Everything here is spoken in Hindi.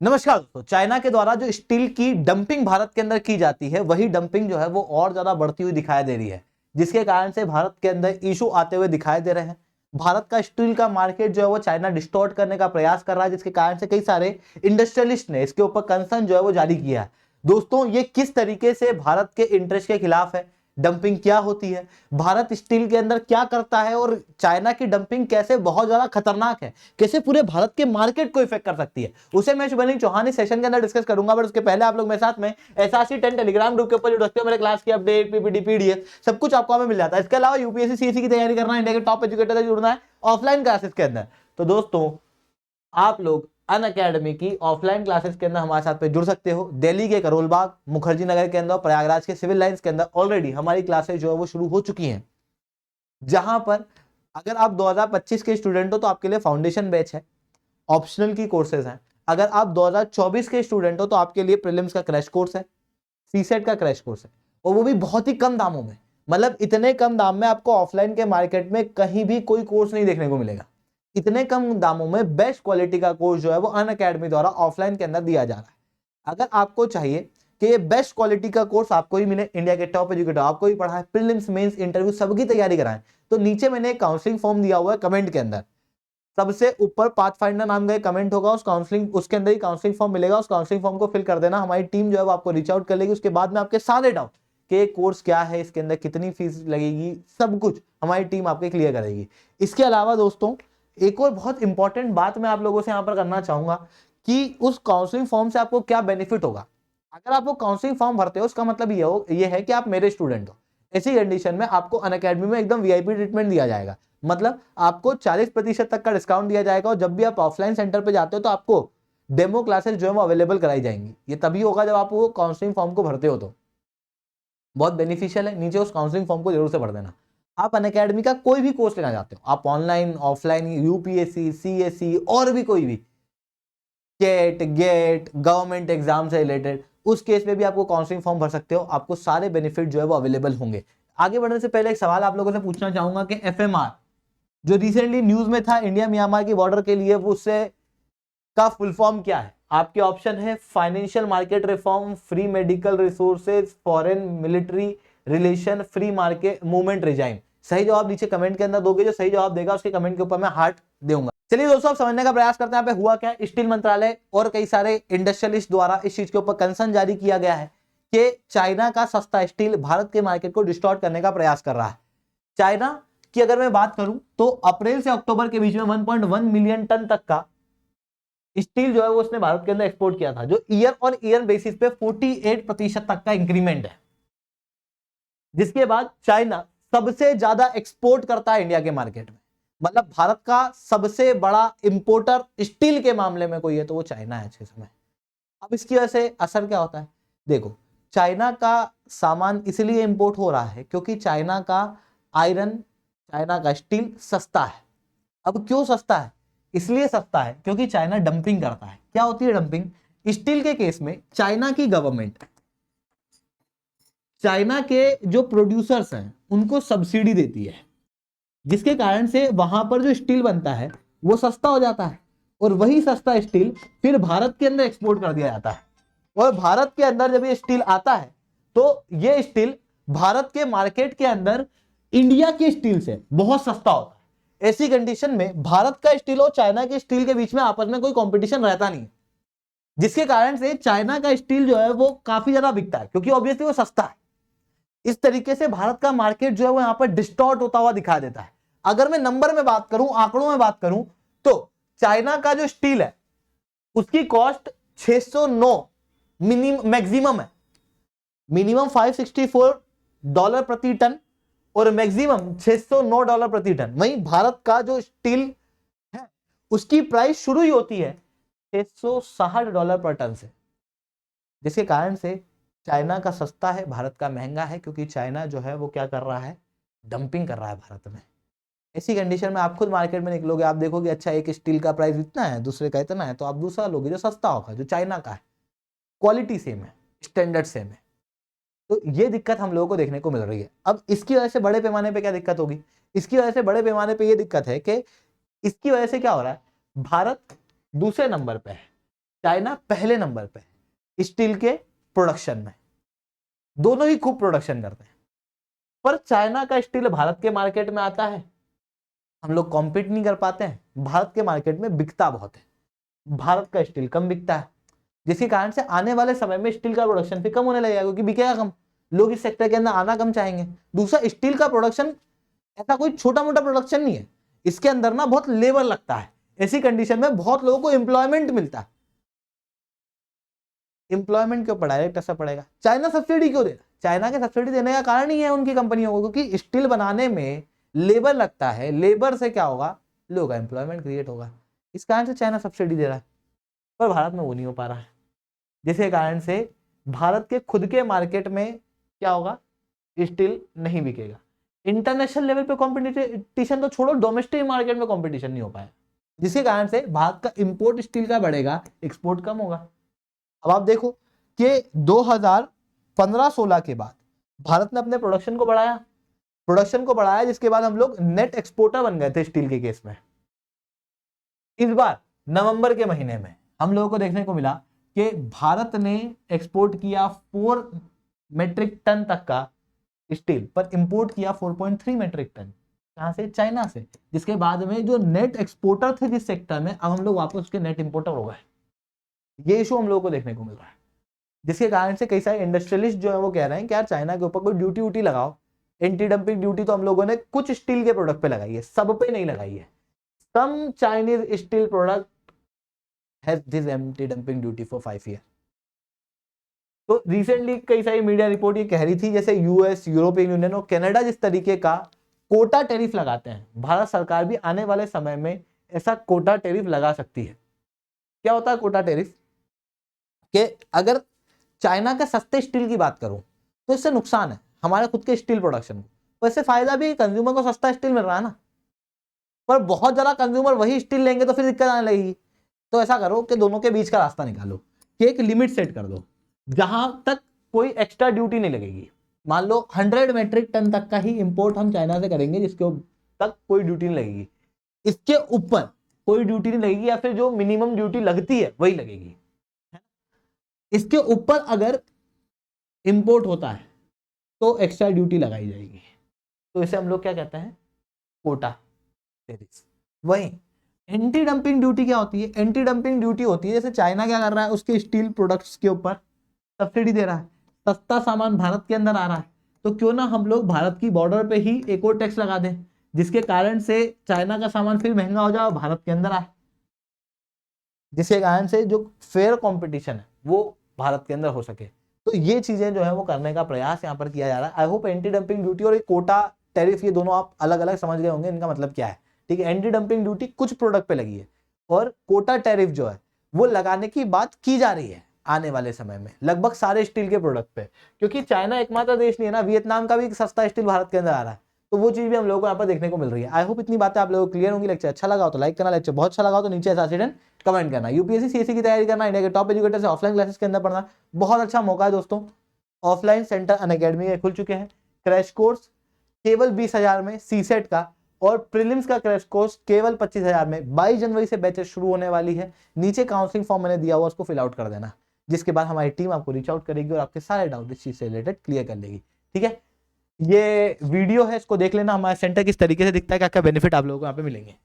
नमस्कार दोस्तों, चाइना के द्वारा जो स्टील की डंपिंग भारत के अंदर की जाती है, वही डंपिंग जो है वो और ज्यादा बढ़ती हुई दिखाई दे रही है, जिसके कारण से भारत के अंदर इशू आते हुए दिखाई दे रहे हैं। भारत का स्टील का मार्केट जो है वो चाइना डिस्टॉर्ट करने का प्रयास कर रहा है, जिसके कारण से कई सारे इंडस्ट्रियलिस्ट ने इसके ऊपर कंसर्न जो है वो जारी किया है। दोस्तों, ये किस तरीके से भारत के इंटरेस्ट के खिलाफ है, डंपिंग क्या होती है, भारत स्टील के अंदर क्या करता है और चाइना की डंपिंग कैसे बहुत ज्यादा खतरनाक है, कैसे पूरे भारत के मार्केट को इफेक्ट कर सकती है, उसे मैं शुभलिंग चौहान इस सेशन के अंदर डिस्कस करूंगा। बट उसके पहले आप लोग मेरे साथ में एसआरसी 10 टेलीग्राम ग्रुप के ऊपर जो रखते हो, मेरे क्लास की अपडेट, पीपीटी, पीडीएफ सब कुछ आपको हमें मिल जाता है। इसके अलावा यूपीएससी सीएससी की तैयारी करना है, इंडिया के टॉप एजुकेटर से जुड़ना है ऑफलाइन क्लासेस के अंदर, तो दोस्तों आप लोग अनअकैडमी की ऑफलाइन क्लासेस के अंदर हमारे साथ पे जुड़ सकते हो। दिल्ली के करोल बाग, मुखर्जी नगर के अंदर, प्रयागराज के सिविल लाइंस के अंदर ऑलरेडी हमारी क्लासेस जो है वो शुरू हो चुकी हैं, जहां पर अगर आप 2025 के स्टूडेंट हो तो आपके लिए फाउंडेशन बैच है, ऑप्शनल की कोर्सेज हैं। अगर आप 2024 के स्टूडेंट हो तो आपके लिए प्रीलिम्स का क्रैश कोर्स है, सीसेट का क्रैश कोर्स है, और वो भी बहुत ही कम दामों में। मतलब इतने कम दाम में आपको ऑफलाइन के मार्केट में कहीं भी कोई कोर्स नहीं देखने को मिलेगा। इतने कम दामों में बेस्ट क्वालिटी का कोर्स जो है वो अनअकैडमी द्वारा ऑफलाइन के अंदर दिया जा रहा है। अगर आपको चाहिए कि ये बेस्ट क्वालिटी का कोर्स आपको ही मिले, इंडिया के टॉप एजुकेटर आपको ही पढ़ाए, प्रीलिम्स मेंस इंटरव्यू सबकी तैयारी कराएं, तो नीचे मैंने एक काउंसलिंग फॉर्म दिया हुआ है कमेंट के अंदर। सबसे ऊपर पाथफाइंडर नाम का एक कमेंट होगा, उस काउंसलिंग उसके अंदर ही काउंसलिंग फॉर्म मिलेगा। उस काउंसलिंग फॉर्म को फिल कर देना, हमारी टीम जो है वो आपको रीच आउट कर लेगी। उसके बाद में आपके सारे डाउट कि कोर्स क्या है, इसके अंदर कितनी फीस लगेगी, सब कुछ हमारी टीम आपके क्लियर करेगी। इसके अलावा दोस्तों एक और बहुत इंपॉर्टेंट बात मैं आप लोगों से यहां पर करना चाहूंगा कि उस काउंसलिंग फॉर्म से आपको क्या बेनिफिट होगा। अगर आप वो काउंसलिंग फॉर्म भरते हो, उसका मतलब ये है कि आप मेरे स्टूडेंट हो। ऐसी कंडीशन में आपको अनअकैडमी में एकदम वीआईपी ट्रीटमेंट दिया जाएगा। मतलब आपको 40% तक का डिस्काउंट दिया जाएगा, और जब भी आप ऑफलाइन सेंटर पे जाते हो तो आपको डेमो क्लासेस जो है वो अवेलेबल कराई जाएंगी। ये तभी होगा जब आप वो काउंसलिंग फॉर्म को भरते हो, तो बहुत बेनिफिशियल है। नीचे उस काउंसलिंग फॉर्म को जरूर से भर देना। आप अनअकैडमी का कोई भी कोर्स लेना चाहते हो, आप ऑनलाइन, ऑफलाइन, यूपीएससी, सीएससी और भी कोई भी केट, गेट, गवर्नमेंट एग्जाम से रिलेटेड, उस केस में भी आपको काउंसलिंग फॉर्म भर सकते हो। आपको सारे बेनिफिट जो है वो अवेलेबल होंगे। आगे बढ़ने से पहले एक सवाल आप लोगों से पूछना चाहूंगा कि एफएमआर जो रिसेंटली न्यूज में था इंडिया म्यांमार की बॉर्डर के लिए, वो उससे का फुल फॉर्म क्या है। आपके ऑप्शन है financial market reform, free medical resources, foreign military relation, free market movement regime. सही जवाब नीचे कमेंट के अंदर दोगे, जो सही जवाब देगा उसके कमेंट के ऊपर मैं हार्ट दूंगा। चलिए दोस्तों, आप समझने का प्रयास करते हैं यहाँ पे हुआ क्या। स्टील मंत्रालय और कई सारे इंडस्ट्रियलिस्ट द्वारा इस चीज के ऊपर कंसर्न जारी किया गया है कि चाइना का सस्ता स्टील भारत के मार्केट को डिस्टॉर्ट करने का प्रयास कर रहा है। चाइना की अगर मैं बात करूं तो अप्रैल से अक्टूबर के बीच में 1.1 मिलियन टन तक का स्टील जो है वो उसने भारत के अंदर एक्सपोर्ट किया था, जो ईयर ऑन ईयर बेसिस पे 48% तक का इंक्रीमेंट है। जिसके बाद चाइना सबसे ज्यादा एक्सपोर्ट करता है इंडिया के मार्केट में। मतलब भारत का सबसे बड़ा इंपोर्टर स्टील के मामले में कोई है तो वो चाइना है आज के समय। अब इसकी वजह से असर क्या होता है, देखो, चाइना का सामान इसलिए इंपोर्ट हो रहा है क्योंकि चाइना का आयरन, चाइना का स्टील सस्ता है। अब क्यों सस्ता है, इसलिए सस्ता है क्योंकि चाइना डंपिंग करता है। क्या होती है डंपिंग? स्टील के केस में चाइना की गवर्नमेंट चाइना के जो प्रोड्यूसर्स हैं उनको सब्सिडी देती है, जिसके कारण से वहां पर जो स्टील बनता है वो सस्ता हो जाता है, और वही सस्ता स्टील फिर भारत के अंदर एक्सपोर्ट कर दिया जाता है। और भारत के अंदर जब ये स्टील आता है तो ये स्टील भारत के मार्केट के अंदर इंडिया के स्टील से बहुत सस्ता होता है। ऐसी कंडीशन में भारत का स्टील और चाइना के स्टील के बीच में आपस में कोई कंपटीशन रहता नहीं, जिसके कारण से चाइना का स्टील जो है वो काफी ज्यादा बिकता है क्योंकि ऑब्वियसली वो सस्ता है। इस तरीके से भारत का मार्केट जो है वो यहां पर डिस्टॉर्ट होता हुआ दिखा देता है। अगर मैं नंबर में बात करूं, आंकड़ों में बात करूं, तो चाइना का जो स्टील है उसकी कॉस्ट 609 मैक्सिमम है, मिनिमम $564 प्रति टन और मैक्सिमम $609 प्रति टन। वहीं भारत का जो स्टील है उसकी प्राइस शुरू ही होती है $660 पर टन से, जिसके कारण से चाइना का सस्ता है, भारत का महंगा है, क्योंकि चाइना जो है वो क्या कर रहा है, डंपिंग कर रहा है भारत में। ऐसी कंडीशन में आप खुद मार्केट में निकलोगे, आप देखोगे अच्छा एक स्टील का प्राइस इतना है, दूसरे का इतना है, तो आप दूसरा लोगे जो सस्ता होगा, जो चाइना का है, क्वालिटी सेम है, स्टैंडर्ड सेम है। तो ये दिक्कत हम लोगों को देखने को मिल रही है। अब इसकी वजह से बड़े पैमाने पे क्या दिक्कत होगी, इसकी वजह से बड़े पैमाने पे ये दिक्कत है कि इसकी वजह से क्या हो रहा है, भारत दूसरे नंबर पे है चाइना पहले नंबर पे है स्टील के प्रोडक्शन में, दोनों ही खूब प्रोडक्शन करते हैं। पर चाइना का स्टील भारत के मार्केट में आता है, हम लोग कॉम्पीट नहीं कर पाते हैं, भारत के मार्केट में बिकता बहुत है, भारत का स्टील कम बिकता है, जिसके कारण से आने वाले समय में स्टील का प्रोडक्शन फिर कम होने लगेगा, क्योंकि बिकेगा कम, लोग इस सेक्टर के अंदर आना कम चाहेंगे। दूसरा, स्टील का प्रोडक्शन ऐसा कोई छोटा मोटा प्रोडक्शन नहीं है, इसके अंदर ना बहुत लेबर लगता है, ऐसी कंडीशन में बहुत लोगों को एम्प्लॉयमेंट मिलता है। एम्प्लॉयमेंट क्यों डायरेक्ट असर पड़ेगा? चाइना सब्सिडी क्यों दे रहा है? चाइना के सब्सिडी देने का कारण ही है उनकी कंपनियों को, क्योंकि स्टील बनाने में लेबर लगता है, लेबर से क्या होगा, लोगों का एम्प्लॉयमेंट क्रिएट होगा, इस कारण से चाइना सब्सिडी दे रहा है। पर भारत में वो नहीं हो पा रहा है, जिसके कारण से भारत के खुद के मार्केट में क्या होगा, स्टील नहीं बिकेगा। इंटरनेशनल लेवल पे कंपटीशन तो छोड़ो, डोमेस्टिक मार्केट में कंपटीशन नहीं हो पाया, जिसके कारण से भारत का इंपोर्ट स्टील का बढ़ेगा, एक्सपोर्ट कम होगा। अब आप देखो कि 2015-16 के बाद भारत ने अपने प्रोडक्शन को बढ़ाया, जिसके बाद हम लोग नेट एक्सपोर्टर बन गए थे स्टील के केस में। इस बार नवंबर के महीने में हम लोगों को देखने को मिला कि भारत ने एक्सपोर्ट किया 4 मेट्रिक टन तक का स्टील, पर इंपोर्ट किया 4.3 मेट्रिक टन। कहां से? चाइना से। जिसके बाद में जो नेट एक्सपोर्टर थे जिस सेक्टर में, अब हम लोग वापस उसके नेट इंपोर्टर हो गए। ये इशू हम लोगों को देखने को मिल रहा है, जिसके कारण से कई सारे इंडस्ट्रियलिस्ट जो है वो कह रहे हैं कि यार चाइना के ऊपर कोई ड्यूटी व्यूटी लगाओ। एंटी डंपिंग ड्यूटी तो हम लोगों ने कुछ स्टील के प्रोडक्ट पे लगाई है, सब पे नहीं लगाई है। Some Chinese steel product has this anti dumping duty for 5 year. तो रिसेंटली कई सारी मीडिया रिपोर्ट ये कह रही थी, जैसे यूएस, यूरोपियन यूनियन और कनाडा जिस तरीके का कोटा टैरिफ लगाते हैं, भारत सरकार भी आने वाले समय में ऐसा कोटा टैरिफ लगा सकती है। क्या होता है कोटा टैरिफ? कि अगर चाइना के सस्ते स्टील की बात करूं तो इससे नुकसान है हमारे खुद के स्टील प्रोडक्शन को, तो इससे फायदा भी कंज्यूमर को सस्ता स्टील मिल रहा है ना। पर बहुत ज्यादा कंज्यूमर वही स्टील लेंगे तो फिर दिक्कत आने लगेगी। तो ऐसा करो कि दोनों के बीच का रास्ता निकालो, कि एक लिमिट सेट कर दो जहां तक कोई एक्स्ट्रा ड्यूटी नहीं लगेगी। मान लो 100 मेट्रिक टन तक का ही इंपोर्ट हम चाइना से करेंगे, जिसके तक कोई ड्यूटी नहीं लगेगी, इसके ऊपर कोई ड्यूटी नहीं लगेगी, या फिर जो मिनिमम ड्यूटी लगती है वही लगेगी। इसके ऊपर अगर इंपोर्ट होता है तो एक्स्ट्रा ड्यूटी लगाई जाएगी। तो इसे हम लोग क्या कहते हैं? कोटा टैरिफ। वही एंटी डंपिंग ड्यूटी क्या होती है? एंटी डंपिंग ड्यूटी होती है जैसे चाइना क्या कर रहा है, उसके स्टील प्रोडक्ट्स के ऊपर सब्सिडी दे रहा है, सस्ता सामान भारत के अंदर आ रहा है, तो क्यों ना हम लोग भारत की बॉर्डर पे ही एक और टैक्स लगा दें, जिसके कारण से चाइना का सामान फिर महंगा हो जाए और भारत के अंदर आए, जिसके कारण से जो फेयर कंपटीशन है वो भारत के अंदर हो सके। तो ये चीजें जो है वो करने का प्रयास यहाँ पर किया जा रहा है। I hope anti dumping duty और कोटा टैरिफ ये दोनों आप अलग अलग समझ गए होंगे इनका मतलब क्या है। ठीक है, एंटी डंपिंग ड्यूटी कुछ प्रोडक्ट पे लगी है और कोटा टैरिफ जो है वो लगाने की बात की जा रही है आने वाले समय में लगभग सारे स्टील के प्रोडक्ट पे, क्योंकि चाइना एकमात्र देश नहीं है ना, वियतनाम का भी सस्ता स्टील भारत के अंदर आ रहा है, तो वो चीज भी हम लोगों को यहाँ पर देखने को मिल रही है। आई होप इतनी बातें आप लोगों को क्लियर होंगी। लेक्चर अच्छा लगा हो तो लाइक करना, लेक्चर बहुत अच्छा लगा हो तो नीचे एसासिडेंट कमेंट करना। यूपीएससी सीएससी की तैयारी करना, इंडिया के टॉप एजुकेटर से ऑफलाइन क्लासेस के अंदर पढ़ना बहुत अच्छा मौका है दोस्तों। ऑफलाइन सेंटर अनअकैडमी के खुल चुके हैं, क्रैश कोर्स केवल 20,000 में सीसेट का, और प्रीलिम्स का क्रैश कोर्स केवल 25,000 में। 22 जनवरी से बैचेस शुरू होने वाली है। नीचे काउंसलिंग फॉर्म मैंने दिया हुआ, उसको फिल आउट कर देना, जिसके बाद हमारी टीम आपको रीच आउट करेगी और आपके सारे डाउट इस चीज से रिलेटेड क्लियर कर लेगी। ठीक है, ये वीडियो है, इसको देख लेना, हमारा सेंटर किस तरीके से दिखता है, क्या क्या बेनिफिट आप लोगों को यहाँ पे मिलेंगे।